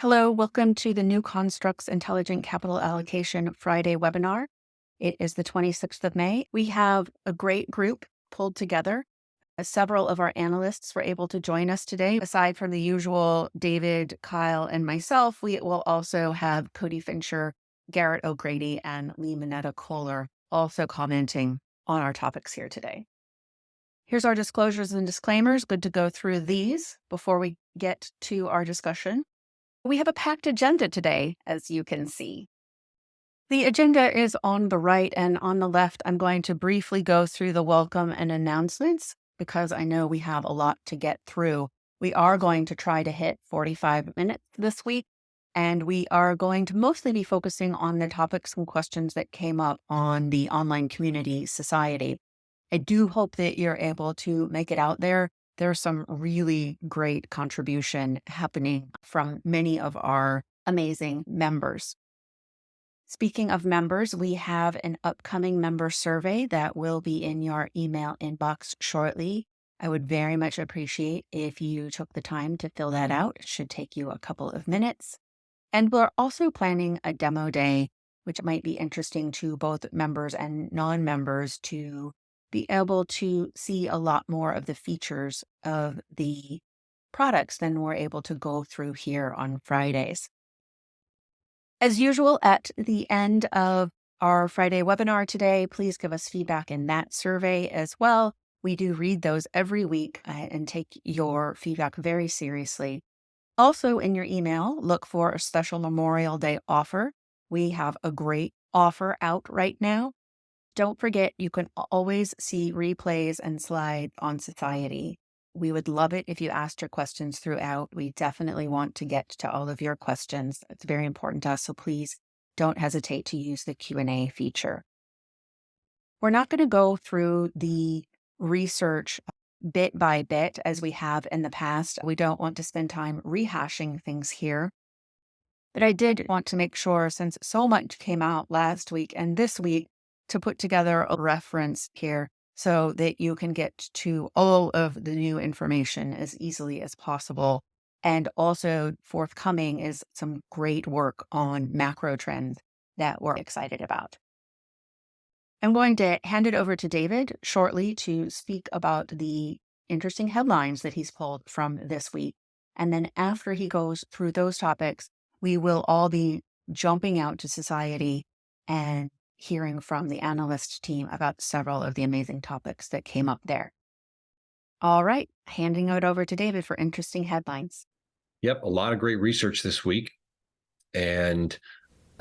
Hello, welcome to the New Constructs Intelligent Capital Allocation Friday webinar. It is the 26th of May. We have a great group pulled together. Several of our analysts were able to join us today. Aside from the usual David, Kyle, and myself, we will also have Cody Fincher, Garrett O'Grady, and Lee Minetta Kohler also commenting on our topics here today. Here's our disclosures and disclaimers. Good to go through these before we get to our discussion. We have a packed agenda today, as you can see. The agenda is on the right, and on the left, I'm going to briefly go through the welcome and announcements because I know we have a lot to get through. We are going to try to hit 45 minutes this week, and we are going to mostly be focusing on the topics and questions that came up on the Online Community Society. I do hope that you're able to make it out there. There's some really great contribution happening from many of our amazing members. Speaking of members, we have an upcoming member survey that will be in your email inbox shortly. I would very much appreciate if you took the time to fill that out. It should take you a couple of minutes. And we're also planning a demo day, which might be interesting to both members and non-members to be able to see a lot more of the features of the products than we're able to go through here on Fridays. As usual, at the end of our Friday webinar today, please give us feedback in that survey as well. We do read those every week and take your feedback very seriously. Also in your email, look for a special Memorial Day offer. We have a great offer out right now. Don't forget, you can always see replays and slides on Society. We would love it if you asked your questions throughout. We definitely want to get to all of your questions. It's very important to us, so please don't hesitate to use the Q&A feature. We're not going to go through the research bit by bit as we have in the past. We don't want to spend time rehashing things here. But I did want to make sure, since so much came out last week and this week, to put together a reference here so that you can get to all of the new information as easily as possible. And also forthcoming is some great work on macro trends that we're excited about. I'm going to hand it over to David shortly to speak about the interesting headlines that he's pulled from this week. And then after he goes through those topics, we will all be jumping out to Society and hearing from the analyst team about several of the amazing topics that came up there. All right, handing it over to David for interesting headlines. Yep, a lot of great research this week and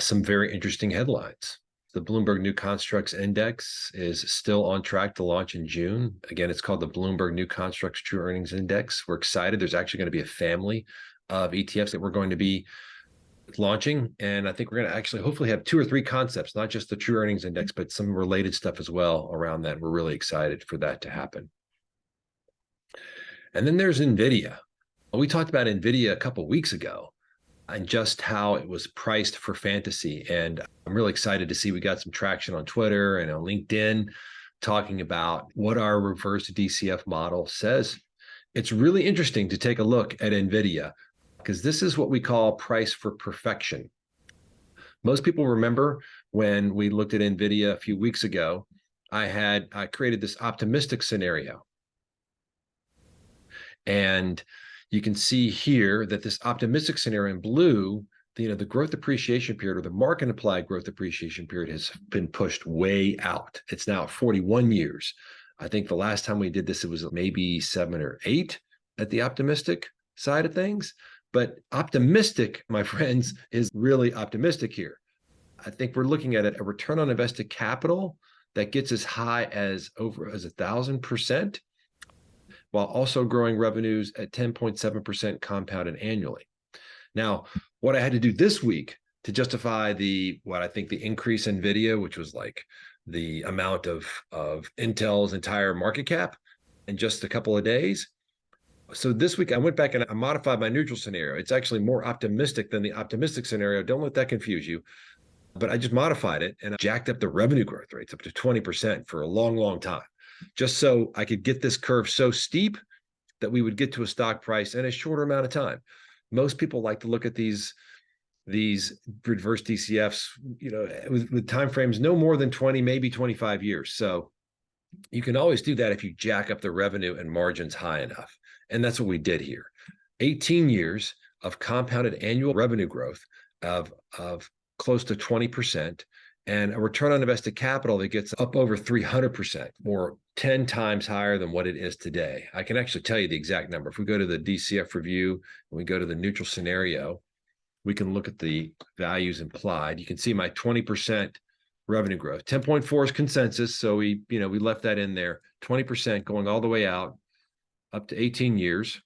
some very interesting headlines. The Bloomberg New Constructs Index is still on track to launch in June. Again, it's called the Bloomberg New Constructs True Earnings Index. We're excited. There's actually going to be a family of ETFs that we're going to be launching. And I think we're going to actually hopefully have 2 or 3 concepts, not just the True Earnings Index, but some related stuff as well around that. We're really excited for that to happen. And then there's NVIDIA. We talked about NVIDIA a couple of weeks ago and just how it was priced for fantasy. And I'm really excited to see we got some traction on Twitter and on LinkedIn talking about what our reverse DCF model says. It's really interesting to take a look at NVIDIA because this is what we call price for perfection. Most people remember when we looked at NVIDIA a few weeks ago, I created this optimistic scenario. And you can see here that this optimistic scenario in blue, the growth appreciation period or the market implied growth appreciation period has been pushed way out. It's now 41 years. I think the last time we did this, it was maybe 7 or 8 at the optimistic side of things. But optimistic, my friends, is really optimistic here. I think we're looking at a return on invested capital that gets as high as 1,000%, while also growing revenues at 10.7% compounded annually. Now, what I had to do this week to justify what I think the increase in NVIDIA, which was like the amount of Intel's entire market cap in just a couple of days. So this week I went back and I modified my neutral scenario. It's actually more optimistic than the optimistic scenario. Don't let that confuse you. But I just modified it and I jacked up the revenue growth rates up to 20% for a long, long time, just so I could get this curve so steep that we would get to a stock price in a shorter amount of time. Most people like to look at these reverse DCFs, with timeframes no more than 20, maybe 25 years. So you can always do that if you jack up the revenue and margins high enough. And that's what we did here. 18 years of compounded annual revenue growth of close to 20%, and a return on invested capital that gets up over 300%, or 10 times higher than what it is today. I can actually tell you the exact number. If we go to the DCF review and we go to the neutral scenario, we can look at the values implied. You can see my 20% revenue growth. 10.4 is consensus, so we left that in there. 20% going all the way out up to 18 years.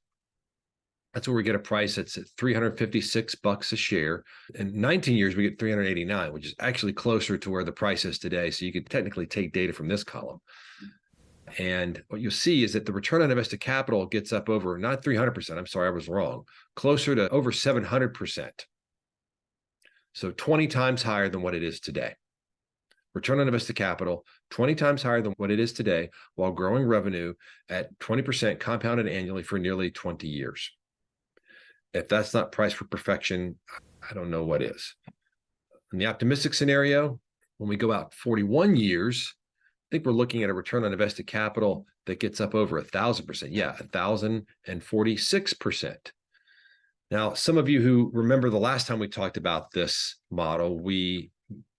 That's where we get a price that's at $356 a share. In 19 years, we get 389, which is actually closer to where the price is today. So you could technically take data from this column. And what you'll see is that the return on invested capital gets up over, not 300%, I'm sorry, I was wrong, closer to over 700%. So 20 times higher than what it is today. Return on invested capital, 20 times higher than what it is today, while growing revenue at 20% compounded annually for nearly 20 years. If that's not price for perfection, I don't know what is. In the optimistic scenario, when we go out 41 years, I think we're looking at a return on invested capital that gets up over 1,000%. Yeah, 1,046%. Now, some of you who remember the last time we talked about this model, we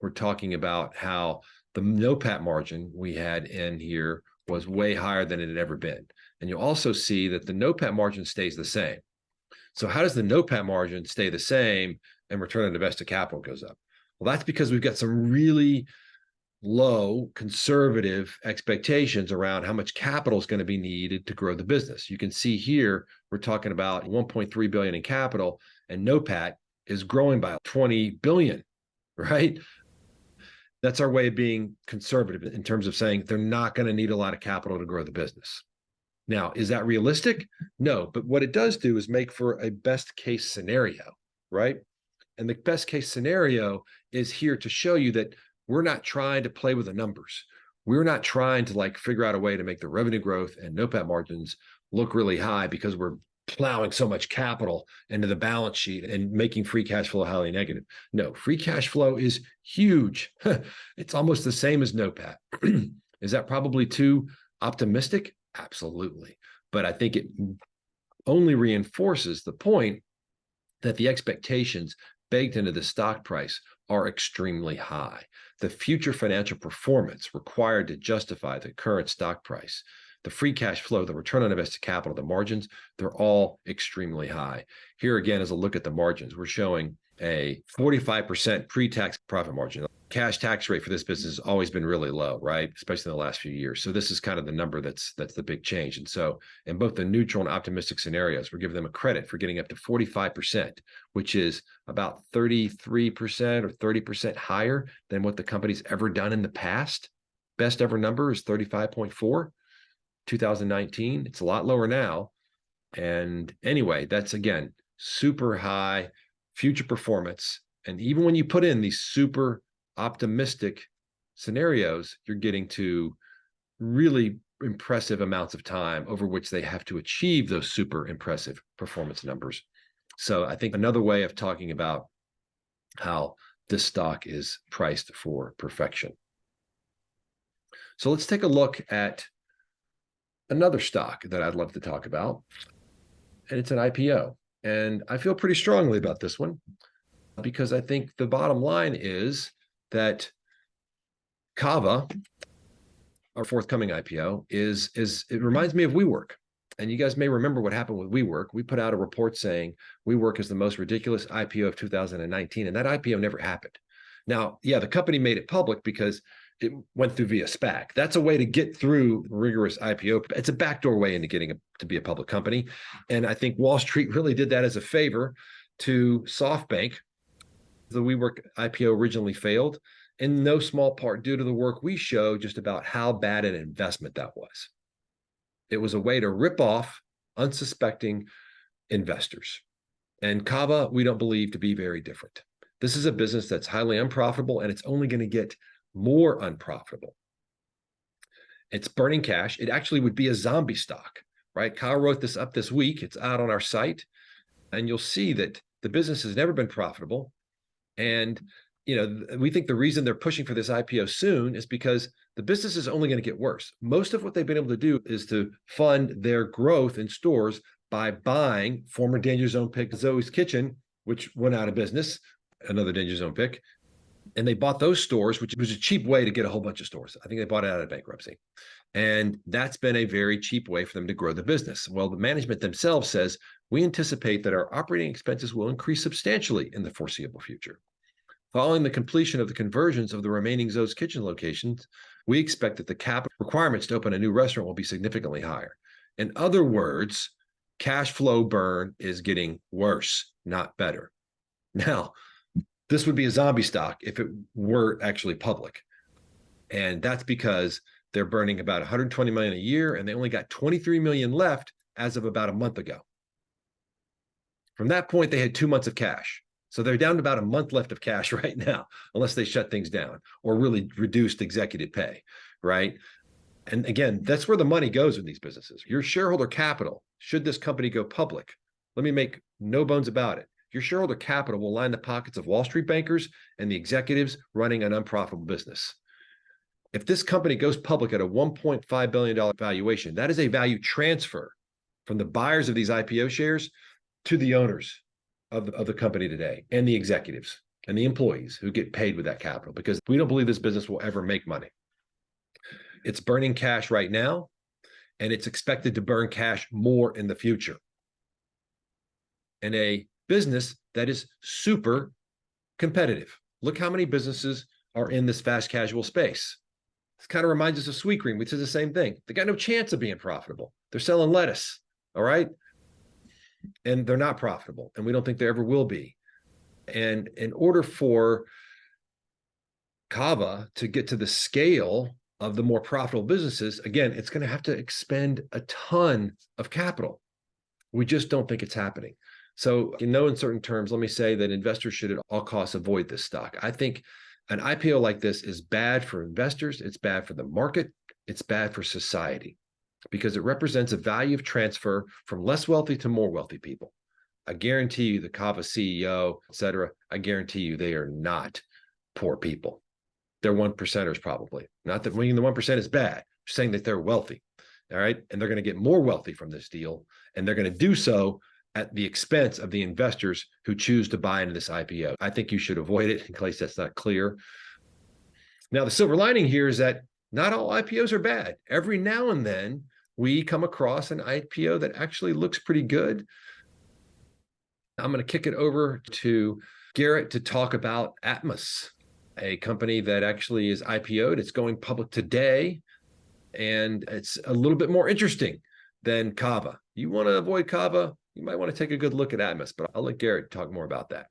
were talking about how the NOPAT margin we had in here was way higher than it had ever been. And you'll also see that the NOPAT margin stays the same. So how does the NOPAT margin stay the same and return on invested capital goes up? Well, that's because we've got some really low conservative expectations around how much capital is going to be needed to grow the business. You can see here, we're talking about 1.3 billion in capital, and NOPAT is growing by 20 billion, right? That's our way of being conservative in terms of saying they're not going to need a lot of capital to grow the business. Now, is that realistic? No, but what it does do is make for a best case scenario, right? And the best case scenario is here to show you that we're not trying to play with the numbers. We're not trying to figure out a way to make the revenue growth and NOPAT margins look really high because we're plowing so much capital into the balance sheet and making free cash flow highly negative. No, free cash flow is huge. It's almost the same as NOPAT. Is that probably too optimistic? Absolutely. But I think it only reinforces the point that the expectations baked into the stock price are extremely high. The future financial performance required to justify the current stock price, the free cash flow, the return on invested capital, the margins, they're all extremely high. Here again is a look at the margins. We're showing a 45% pre-tax profit margin. Cash tax rate for this business has always been really low, right? Especially in the last few years. So this is kind of the number that's the big change. And so in both the neutral and optimistic scenarios, we're giving them a credit for getting up to 45%, which is about 33% or 30% higher than what the company's ever done in the past. Best ever number is 35.4, 2019. It's a lot lower now. And anyway, that's again, super high future performance. And even when you put in these super optimistic scenarios, you're getting to really impressive amounts of time over which they have to achieve those super impressive performance numbers. So I think another way of talking about how this stock is priced for perfection. So let's take a look at another stock that I'd love to talk about, and it's an IPO. And I feel pretty strongly about this one because I think the bottom line is that Cava, our forthcoming IPO, it reminds me of WeWork. And you guys may remember what happened with WeWork. We put out a report saying WeWork is the most ridiculous IPO of 2019, and that IPO never happened. Now, yeah, the company made it public because it went through via SPAC. That's a way to get through rigorous IPO. It's a backdoor way into getting to be a public company. And I think Wall Street really did that as a favor to SoftBank. The WeWork IPO originally failed, in no small part due to the work we show just about how bad an investment that was. It was a way to rip off unsuspecting investors. And Cava, we don't believe to be very different. This is a business that's highly unprofitable, and it's only going to get more unprofitable. It's burning cash. It actually would be a zombie stock, right? Kyle wrote this up this week. It's out on our site. And you'll see that the business has never been profitable. And we think the reason they're pushing for this IPO soon is because the business is only going to get worse. Most of what they've been able to do is to fund their growth in stores by buying former Danger Zone pick Zoe's Kitchen, which went out of business, another Danger Zone pick. And they bought those stores, which was a cheap way to get a whole bunch of stores. I think they bought it out of bankruptcy. And that's been a very cheap way for them to grow the business. Well, the management themselves says, we anticipate that our operating expenses will increase substantially in the foreseeable future. Following the completion of the conversions of the remaining Zoe's Kitchen locations, we expect that the capital requirements to open a new restaurant will be significantly higher. In other words, cash flow burn is getting worse, not better. Now, this would be a zombie stock if it were actually public. And that's because they're burning about 120 million a year, and they only got 23 million left as of about a month ago. From that point, they had 2 months of cash. So they're down to about a month left of cash right now, unless they shut things down or really reduced executive pay, right? And again, that's where the money goes in these businesses. Your shareholder capital, should this company go public, let me make no bones about it. Your shareholder capital will line the pockets of Wall Street bankers and the executives running an unprofitable business. If this company goes public at a $1.5 billion valuation, that is a value transfer from the buyers of these IPO shares to the owners of the company today, and the executives and the employees who get paid with that capital, because we don't believe this business will ever make money. It's burning cash right now, and it's expected to burn cash more in the future. And a business that is super competitive. Look how many businesses are in this fast casual space. This kind of reminds us of Sweetgreen, which is the same thing. They got no chance of being profitable. They're selling lettuce, all right? And they're not profitable, and we don't think they ever will be. And in order for Cava to get to the scale of the more profitable businesses, again, it's going to have to expend a ton of capital. We just don't think it's happening. So in no uncertain terms, let me say that investors should at all costs avoid this stock. I think an IPO like this is bad for investors. It's bad for the market. It's bad for society, because it represents a value of transfer from less wealthy to more wealthy people. I guarantee you the Cava CEO, et cetera, I guarantee you they are not poor people. They're 1%ers probably. Not that winning the 1% is bad, just saying that they're wealthy, all right? And they're going to get more wealthy from this deal, and they're going to do so at the expense of the investors who choose to buy into this IPO. I think you should avoid it in case that's not clear. Now, the silver lining here is that not all IPOs are bad. Every now and then, we come across an IPO that actually looks pretty good. I'm going to kick it over to Garrett to talk about Atmus, a company that actually is IPO'd. It's going public today, and it's a little bit more interesting than Cava. You want to avoid Cava, you might want to take a good look at Atmus, but I'll let Garrett talk more about that.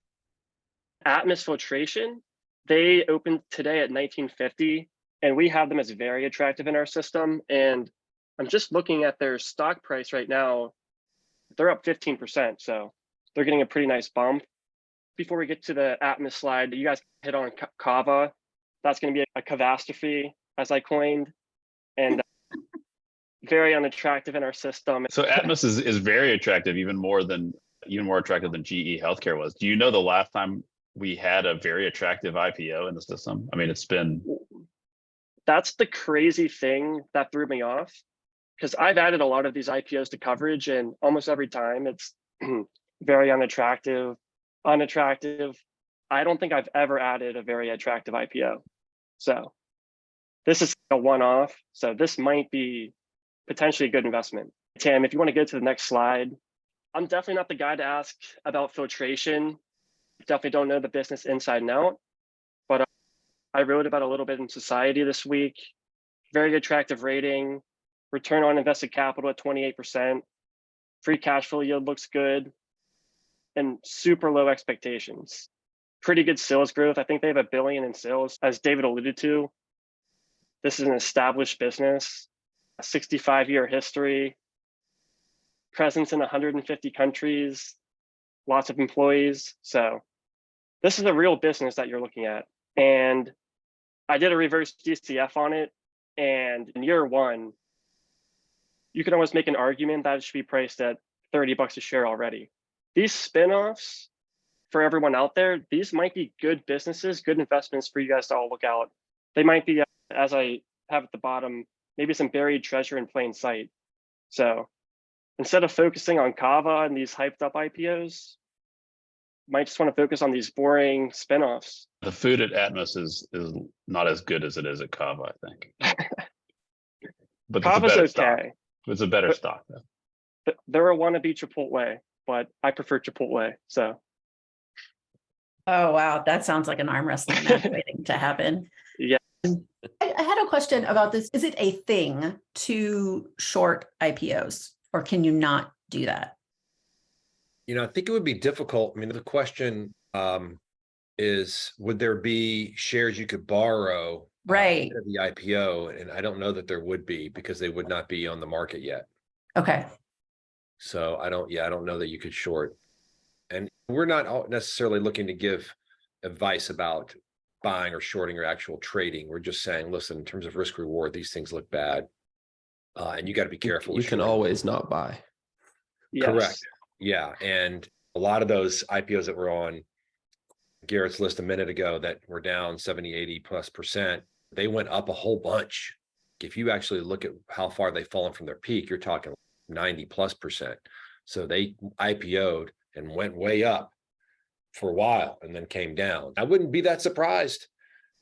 Atmus Filtration, they opened today at 1950, and we have them as very attractive in our system. And I'm just looking at their stock price right now. They're up 15%, so they're getting a pretty nice bump. Before we get to the Atmus slide, you guys hit on Cava. That's going to be a catastrophe, as I coined, and very unattractive in our system. So Atmus is very attractive, even more attractive than GE Healthcare was. Do you know the last time we had a very attractive IPO in the system? I mean, it's been. That's the crazy thing that threw me off, because I've added a lot of these IPOs to coverage, and almost every time it's very unattractive. I don't think I've ever added a very attractive IPO. So this is a one-off. So this might be potentially a good investment. Tam, if you want to go to the next slide. I'm definitely not the guy to ask about filtration. Definitely don't know the business inside and out, but I wrote about a little bit in Society this week. Very attractive rating, return on invested capital at 28%, free cash flow yield looks good, and super low expectations. Pretty good sales growth. I think they have $1 billion in sales, as David alluded to. This is an established business, a 65-year history, presence in 150 countries, lots of employees. So this is a real business that you're looking at. And I did a reverse DCF on it. And in year one, you can almost make an argument that it should be priced at $30 a share already. these spinoffs for everyone out there, these might be good businesses, good investments for you guys to all look out. They might be, as I have at the bottom, maybe some buried treasure in plain sight. So instead of focusing on Cava and these hyped up IPOs, might just want to focus on these boring spinoffs. The food at Atmus is not as good as it is at Cava, I think. But it's a Cava's better okay. stock. It's a better stock though. They're a wannabe Chipotle, but I prefer Chipotle. So. Oh, wow. That sounds like an arm wrestling match waiting to happen. Yeah. I had a question about this. Is it a thing to short IPOs, or can you not do that? I think it would be difficult. I mean, the question is, would there be shares you could borrow Right. at the IPO? And I don't know that there would be, because they would not be on the market yet. Okay. So I don't know that you could short. And we're not necessarily looking to give advice about buying or shorting or actual trading. We're just saying, listen, in terms of risk reward, these things look bad. And you got to be careful. You can always not buy. Yes. Correct. Yeah. And a lot of those IPOs that were on Garrett's list a minute ago that were down 70, 80+%, they went up a whole bunch. If you actually look at how far they've fallen from their peak, you're talking 90+%. So they IPO'd and went way up for a while and then came down. I wouldn't be that surprised.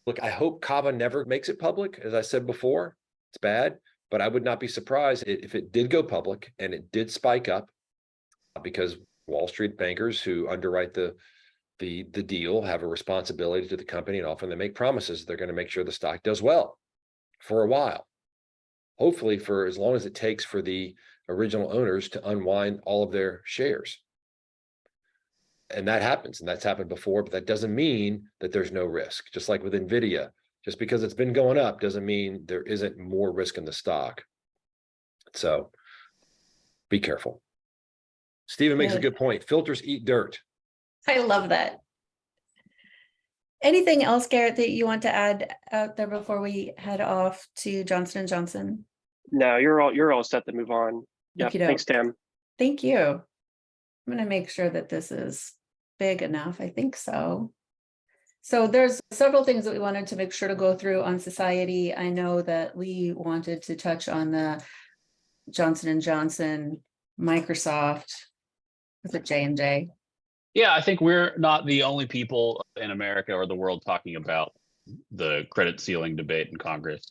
Look, I hope Cava never makes it public. As I said before, it's bad, but I would not be surprised if it did go public and it did spike up, because Wall Street bankers who underwrite the deal have a responsibility to the company, and often they make promises they're going to make sure the stock does well for a while, hopefully for as long as it takes for the original owners to unwind all of their shares. And that happens, and that's happened before, but that doesn't mean that there's no risk. Just like with NVIDIA, just because it's been going up doesn't mean there isn't more risk in the stock. So be careful. Stephen makes a good point. Filters eat dirt. I love that. Anything else, Garrett, that you want to add out there before we head off to Johnson & Johnson? No, you're all set to move on. Yeah. Okey-doke. Thanks, Tim. Thank you. I'm going to make sure that this is big enough. I think so. So there's several things that we wanted to make sure to go through on society. I know that Lee wanted to touch on the Johnson & Johnson, Microsoft, was it J&J? Yeah, I think we're not the only people in America or the world talking about the credit ceiling debate in Congress.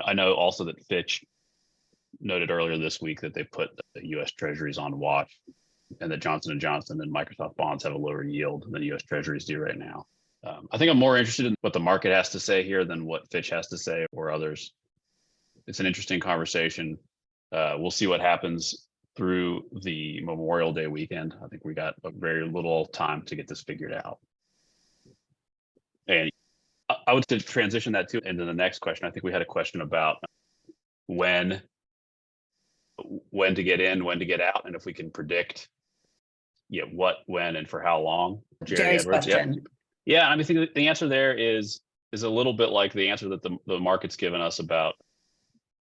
I know also that Fitch noted earlier this week that they put the U.S. Treasuries on watch, and that Johnson & Johnson and Microsoft bonds have a lower yield than U.S. Treasuries do right now. I think I'm more interested in what the market has to say here than what Fitch has to say or others. It's an interesting conversation. We'll see what happens through the Memorial Day weekend. I think we got a very little time to get this figured out. And I would transition that into the next question. I think we had a question about when to get in, when to get out, and if we can predict what, when, and for how long. Jerry's question. Yeah, I mean, I think the answer there is a little bit like the answer that the market's given us about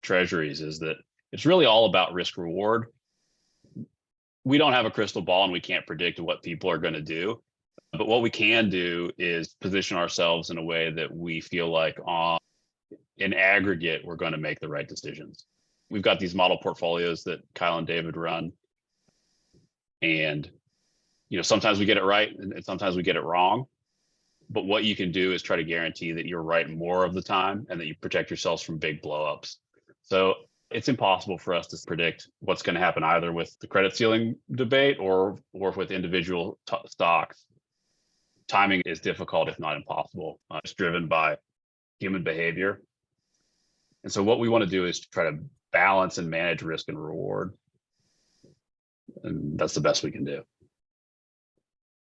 treasuries, is that it's really all about risk reward. We don't have a crystal ball and we can't predict what people are going to do. But what we can do is position ourselves in a way that we feel like in aggregate, we're going to make the right decisions. We've got these model portfolios that Kyle and David run. And, sometimes we get it right and sometimes we get it wrong. But what you can do is try to guarantee that you're right more of the time and that you protect yourselves from big blowups. So it's impossible for us to predict what's going to happen either with the credit ceiling debate or with individual stocks. Timing is difficult, if not impossible. It's driven by human behavior. And so what we want to do is try to balance and manage risk and reward. And that's the best we can do.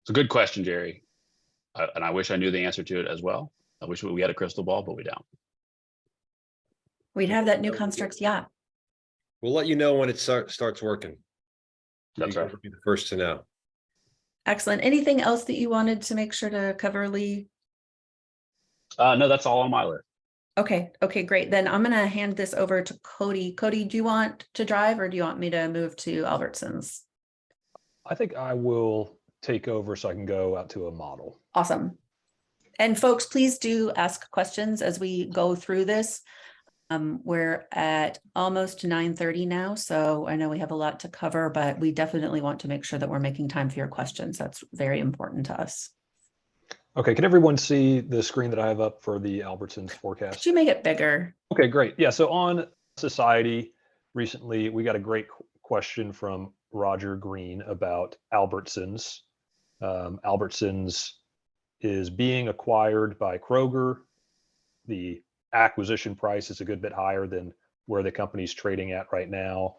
It's a good question, Jerry. And I wish I knew the answer to it as well. I wish we had a crystal ball, but we don't. We'd have that new constructs. Yeah. We'll let you know when it starts working. That's right. You'll be the first to know. Excellent. Anything else that you wanted to make sure to cover, Lee? No, that's all on my list. Okay, great. Then I'm going to hand this over to Cody. Cody, do you want to drive or do you want me to move to Albertsons? I think I will take over so I can go out to a model. Awesome. And folks, please do ask questions as we go through this. We're at almost 9:30 now, so I know we have a lot to cover, but we definitely want to make sure that we're making time for your questions. That's very important to us. Okay, can everyone see the screen that I have up for the Albertsons forecast? Could you make it bigger? Okay, great. Yeah, so on Society, recently we got a great question from Roger Green about Albertsons. Albertsons is being acquired by Kroger. The acquisition price is a good bit higher than where the company's trading at right now.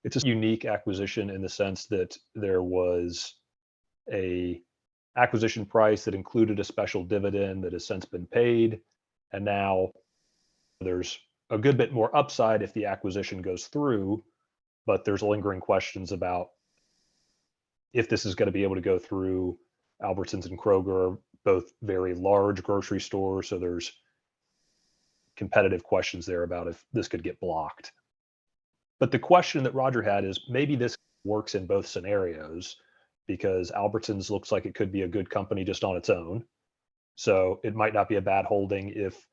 It's a unique acquisition in the sense that there was a acquisition price that included a special dividend that has since been paid, and now there's a good bit more upside if the acquisition goes through, but there's lingering questions about if this is going to be able to go through. Albertsons and Kroger are both very large grocery stores, so there's competitive questions there about if this could get blocked. But the question that Roger had is maybe this works in both scenarios, because Albertsons looks like it could be a good company just on its own. So it might not be a bad holding if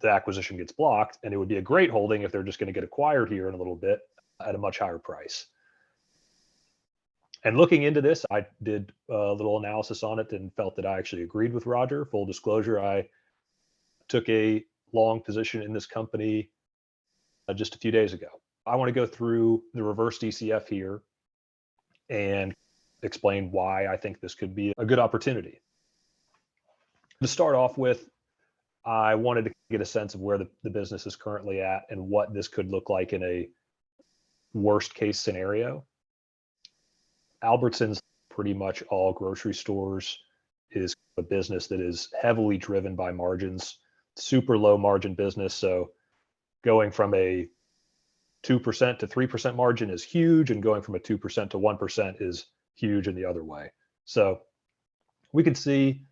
the acquisition gets blocked, and it would be a great holding if they're just going to get acquired here in a little bit at a much higher price. And looking into this, I did a little analysis on it and felt that I actually agreed with Roger. Full disclosure, I took a long position in this company just a few days ago. I want to go through the reverse DCF here and explain why I think this could be a good opportunity. To start off with, I wanted to get a sense of where the business is currently at and what this could look like in a worst case scenario. Albertsons, pretty much all grocery stores, is a business that is heavily driven by margins, super low margin business. So going from a 2% to 3% margin is huge, and going from a 2% to 1% is huge in the other way. So we can see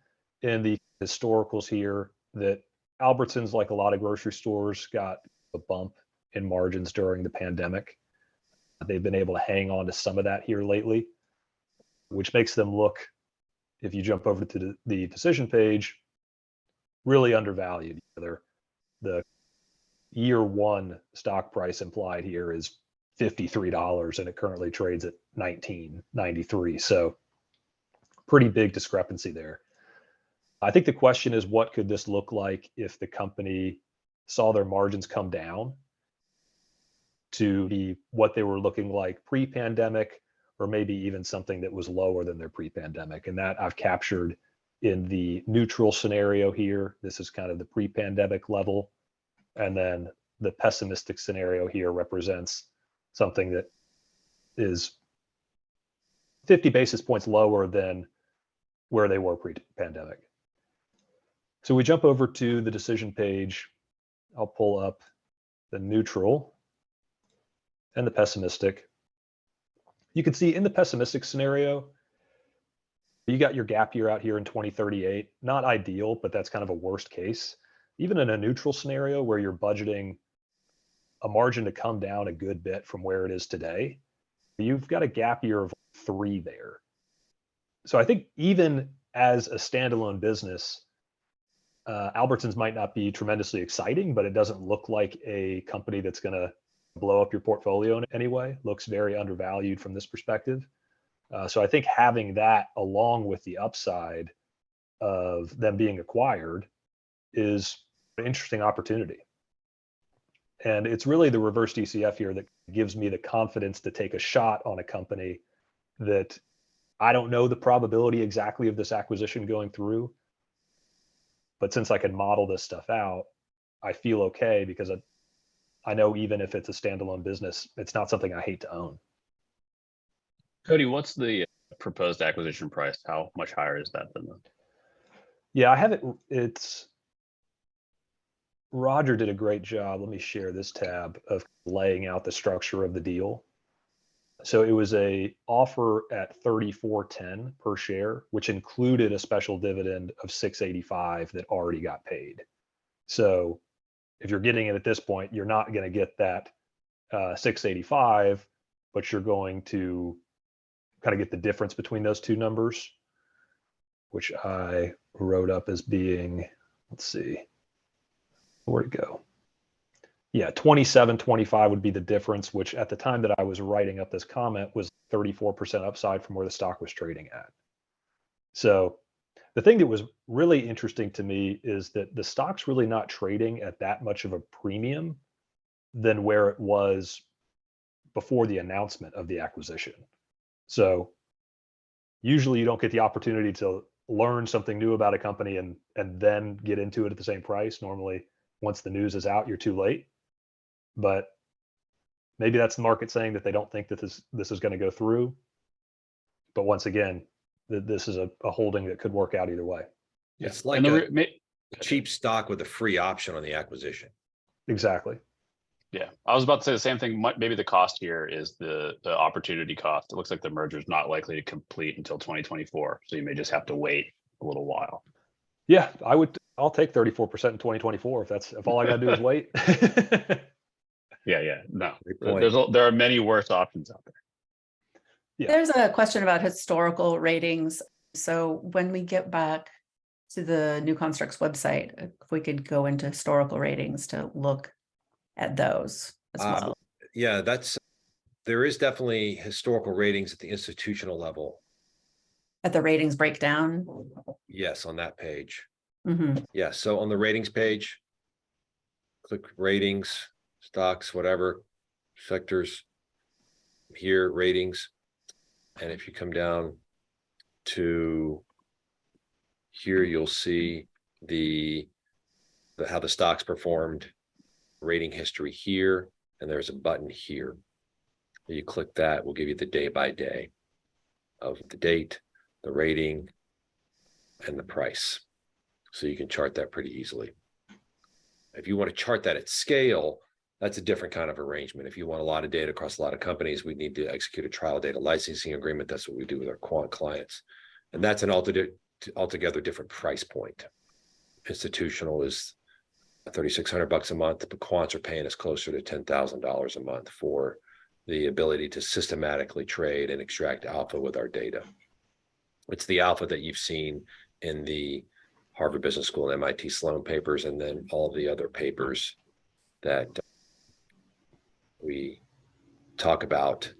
in the historicals here that Albertsons, like a lot of grocery stores, got a bump in margins during the pandemic. They've been able to hang on to some of that here lately, which makes them look, if you jump over to the decision page, really undervalued. The year one stock price implied here is $53, and it currently trades at $19.93. So pretty big discrepancy there. I think the question is, what could this look like if the company saw their margins come down to be what they were looking like pre-pandemic, or maybe even something that was lower than their pre-pandemic? And that I've captured in the neutral scenario here. This is kind of the pre-pandemic level. And then the pessimistic scenario here represents something that is 50 basis points lower than where they were pre-pandemic. So we jump over to the decision page. I'll pull up the neutral and the pessimistic. You can see in the pessimistic scenario, you got your gap year out here in 2038. Not ideal, but that's kind of a worst case. Even in a neutral scenario where you're budgeting a margin to come down a good bit from where it is today, you've got a gap year of 3 there. So I think even as a standalone business, Albertsons might not be tremendously exciting, but it doesn't look like a company that's going to blow up your portfolio in any way. Looks very undervalued from this perspective. So I think having that along with the upside of them being acquired is an interesting opportunity. And it's really the reverse DCF here that gives me the confidence to take a shot on a company that I don't know the probability exactly of this acquisition going through. But since I can model this stuff out, I feel okay, because I know even if it's a standalone business, it's not something I hate to own. Cody, what's the proposed acquisition price? How much higher is that than the? Yeah, I have it. Roger did a great job. Let me share this tab of laying out the structure of the deal. So it was a offer at $34.10 per share, which included a special dividend of $6.85 that already got paid. So if you're getting it at this point, you're not going to get that $6.85, but you're going to kind of get the difference between those two numbers, which I wrote up as being, let's see, where'd it go? Yeah, 27.25 would be the difference, which at the time that I was writing up this comment was 34% upside from where the stock was trading at. So the thing that was really interesting to me is that the stock's really not trading at that much of a premium than where it was before the announcement of the acquisition. So usually you don't get the opportunity to learn something new about a company and then get into it at the same price. Normally, once the news is out, you're too late. But maybe that's the market saying that they don't think that this is going to go through. But once again, this is a holding that could work out either way. It's like And a cheap stock with a free option on the acquisition. Exactly. yeah, I was about to say the same thing. Maybe the cost here is the opportunity cost. It looks like the merger is not likely to complete until 2024. So you may just have to wait a little while. Yeah, I'll take 34% in 2024 if all I got to do is wait. Yeah. No, Great point. there are many worse options out there. Yeah. There's a question about historical ratings. So when we get back to the New Constructs website, if we could go into historical ratings to look at those as well. Yeah, there is definitely historical ratings at the institutional level. At the ratings breakdown. Yes, on that page. Mhm. Yeah, so on the ratings page, click ratings, stocks, whatever, sectors, here, ratings. And if you come down to here, you'll see how the stocks performed, rating history here, and there's a button here. You click that, we'll give you the day by day of the date, the rating, and the price. So you can chart that pretty easily. If you want to chart that at scale, that's a different kind of arrangement. If you want a lot of data across a lot of companies, we need to execute a trial data licensing agreement. That's what we do with our quant clients. And that's an altogether different price point. Institutional is $3,600 a month, but quants are paying us closer to $10,000 a month for the ability to systematically trade and extract alpha with our data. It's the alpha that you've seen in the Harvard Business School and MIT Sloan papers, and then all the other papers that we talk about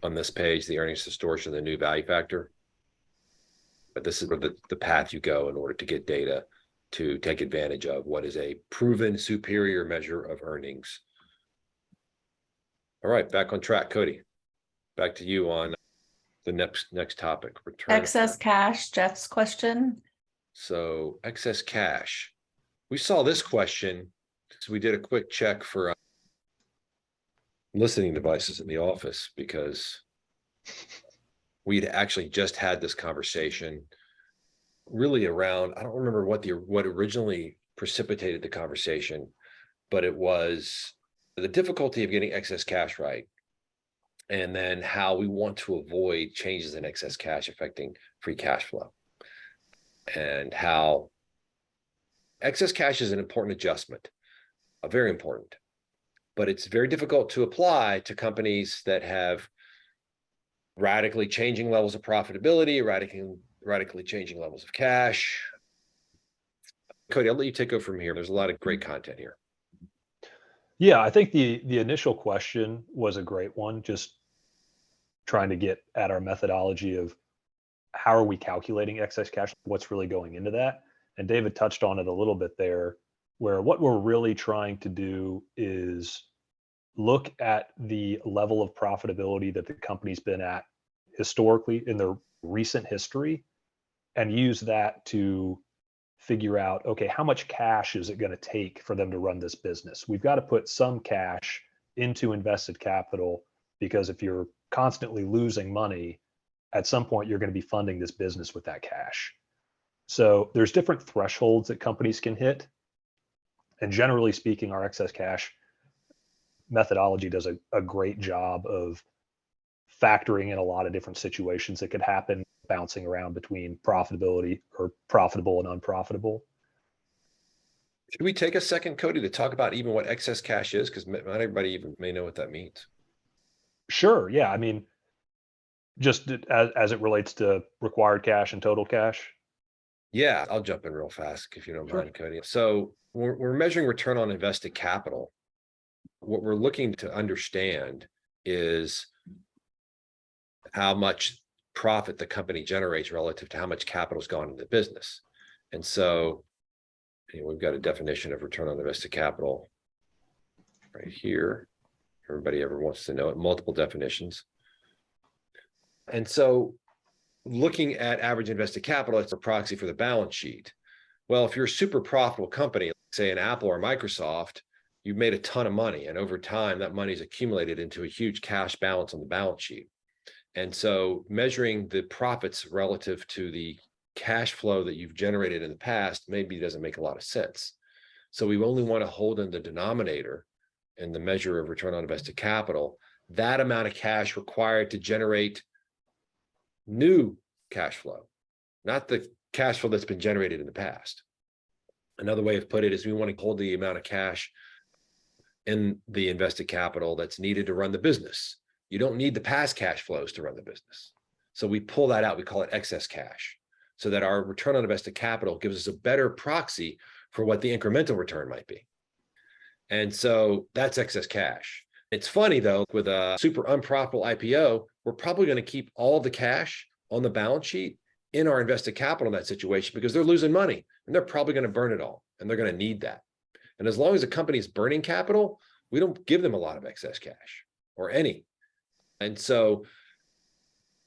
on this page, the earnings distortion, the new value factor. But this is the path you go in order to get data to take advantage of what is a proven superior measure of earnings. All right, back on track, Cody. Back to you on the next topic. Return Excess cash, Jeff's question. So excess cash. We saw this question, so we did a quick check for listening devices in the office because we'd actually just had this conversation really around, I don't remember what originally precipitated the conversation, but it was the difficulty of getting excess cash right, and then how we want to avoid changes in excess cash affecting free cash flow, and how excess cash is an important adjustment, very important, but it's very difficult to apply to companies that have radically changing levels of profitability, radically changing levels of cash. Cody, I'll let you take over from here. There's a lot of great content here. Yeah, I think the initial question was a great one, just trying to get at our methodology of how are we calculating excess cash, what's really going into that. And David touched on it a little bit there, where what we're really trying to do is look at the level of profitability that the company's been at historically in their recent history and use that to figure out, okay, how much cash is it going to take for them to run this business? We've got to put some cash into invested capital, because if you're constantly losing money, at some point you're going to be funding this business with that cash. So there's different thresholds that companies can hit. And generally speaking, our excess cash methodology does a great job of factoring in a lot of different situations that could happen, bouncing around between profitability or profitable and unprofitable. Should we take a second, Cody, to talk about even what excess cash is? Because not everybody even may know what that means. Sure. Yeah. I mean, Just as it relates to required cash and total cash. Yeah, I'll jump in real fast if you don't Sure. mind, Cody. So we're measuring return on invested capital. What we're looking to understand is how much profit the company generates relative to how much capital's gone into the business. And so we've got a definition of return on invested capital right here. Everybody ever wants to know it, multiple definitions. And so looking at average invested capital, it's a proxy for the balance sheet. Well, if you're a super profitable company, say an Apple or Microsoft, you've made a ton of money. And over time, that money's accumulated into a huge cash balance on the balance sheet. And so measuring the profits relative to the cash flow that you've generated in the past maybe doesn't make a lot of sense. So we only want to hold in the denominator in the measure of return on invested capital, that amount of cash required to generate new cash flow, not the cash flow that's been generated in the past. Another way of put it is we want to hold the amount of cash in the invested capital that's needed to run the business. You don't need the past cash flows to run the business. So we pull that out, we call it excess cash, so that our return on invested capital gives us a better proxy for what the incremental return might be. And so that's excess cash. It's funny though, with a super unprofitable IPO, we're probably going to keep all the cash on the balance sheet in our invested capital in that situation because they're losing money and they're probably going to burn it all and they're going to need that. And as long as a company is burning capital, we don't give them a lot of excess cash or any. And so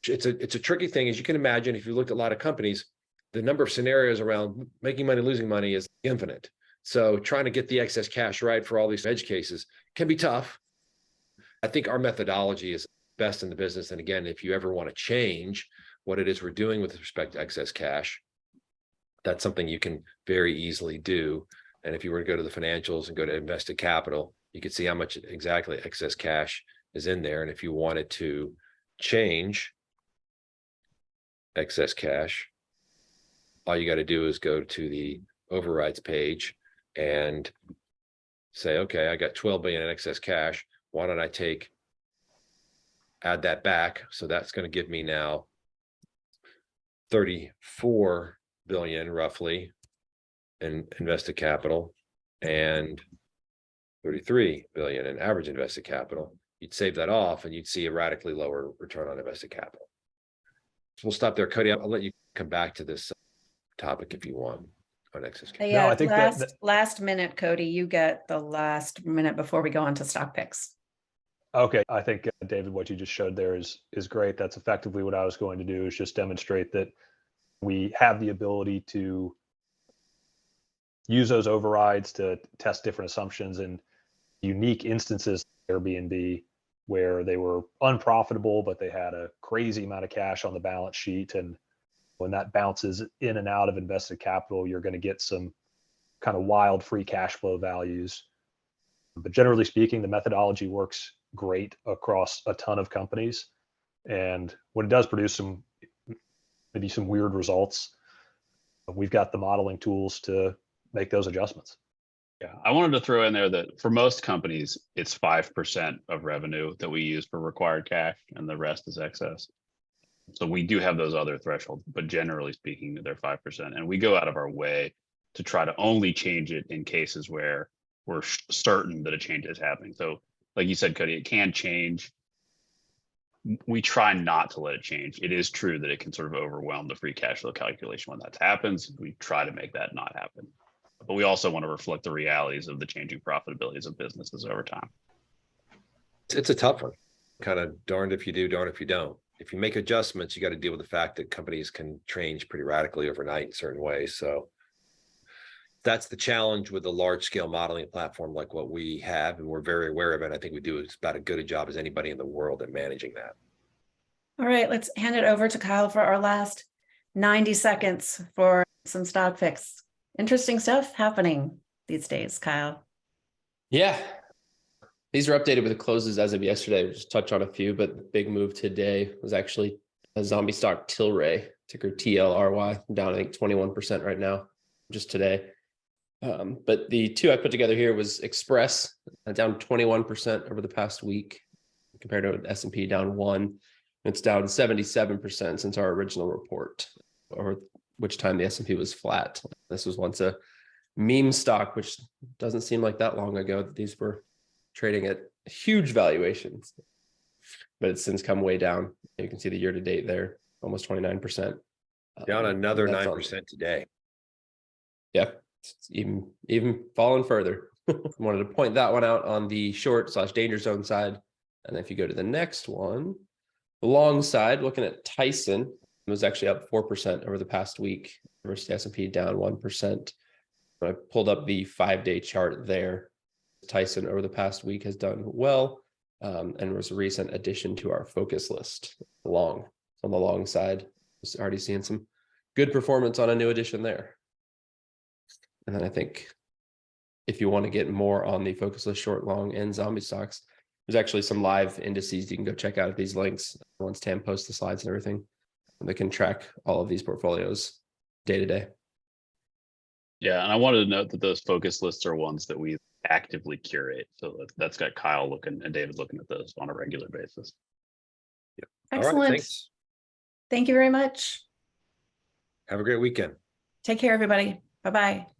it's a tricky thing. As you can imagine, if you look at a lot of companies, the number of scenarios around making money, losing money is infinite. So trying to get the excess cash right for all these edge cases can be tough. I think our methodology is best in the business. And again, if you ever want to change what it is we're doing with respect to excess cash, that's something you can very easily do. And if you were to go to the financials and go to invested capital, you could see how much exactly excess cash is in there. And if you wanted to change excess cash, all you got to do is go to the overrides page and say, okay, I got 12 billion in excess cash. Why don't I add that back? So that's going to give me now 34 billion roughly in invested capital and 33 billion in average invested capital. You'd save that off and you'd see a radically lower return on invested capital. So we'll stop there. Cody, I'll let you come back to this topic if you want on excess cash. Yeah, No, I think last minute, Cody, you get the last minute before we go on to stock picks. Okay, I think David, what you just showed there is great. That's effectively what I was going to do, is just demonstrate that we have the ability to use those overrides to test different assumptions in unique instances like Airbnb, where they were unprofitable, but they had a crazy amount of cash on the balance sheet. And when that bounces in and out of invested capital, you're going to get some kind of wild free cash flow values. But generally speaking, the methodology works great across a ton of companies. And when it does produce maybe some weird results, we've got the modeling tools to make those adjustments. Yeah, I wanted to throw in there that for most companies, it's 5% of revenue that we use for required cash and the rest is excess. So we do have those other thresholds, but generally speaking, they're 5%. And we go out of our way to try to only change it in cases where we're certain that a change is happening. So like you said, Cody, it can change. We try not to let it change. It is true that it can sort of overwhelm the free cash flow calculation when that happens. We try to make that not happen. But we also want to reflect the realities of the changing profitabilities of businesses over time. It's a tough one. Kind of darned if you do, darned if you don't. If you make adjustments, you got to deal with the fact that companies can change pretty radically overnight in certain ways. So that's the challenge with a large scale modeling platform like what we have. And we're very aware of it. I think we do about as good a job as anybody in the world at managing that. All right, let's hand it over to Kyle for our last 90 seconds for some stock picks. Interesting stuff happening these days, Kyle. Yeah. These are updated with the closes as of yesterday. We'll just touch on a few, but the big move today was actually a zombie stock, Tilray, ticker TLRY, down I think 21% right now, just today. But the two I put together here was Express, down 21% over the past week compared to S&P down 1%. It's down 77% since our original report, or which time the S&P was flat. This was once a meme stock, which doesn't seem like that long ago that these were trading at huge valuations, but it's since come way down. You can see the year to date there, almost 29%. Down another That's on- 9% today. Yeah, it's even fallen further. I wanted to point that one out on the short/danger zone side. And if you go to the next one, the long side, looking at Tyson, it was actually up 4% over the past week versus the S&P down 1%. When I pulled up the 5-day chart there, Tyson over the past week has done well, and was a recent addition to our focus list. Long on the long side, was already seeing some good performance on a new addition there. And then I think if you want to get more on the focus list, short, long, and zombie stocks, there's actually some live indices you can go check out at these links once Tam posts the slides and everything. And they can track all of these portfolios day to day. Yeah, and I wanted to note that those focus lists are ones that we actively curate. So that's got Kyle looking and David looking at those on a regular basis. All Excellent. right, thanks. Thank you very much. Have a great weekend. Take care, everybody. Bye-bye.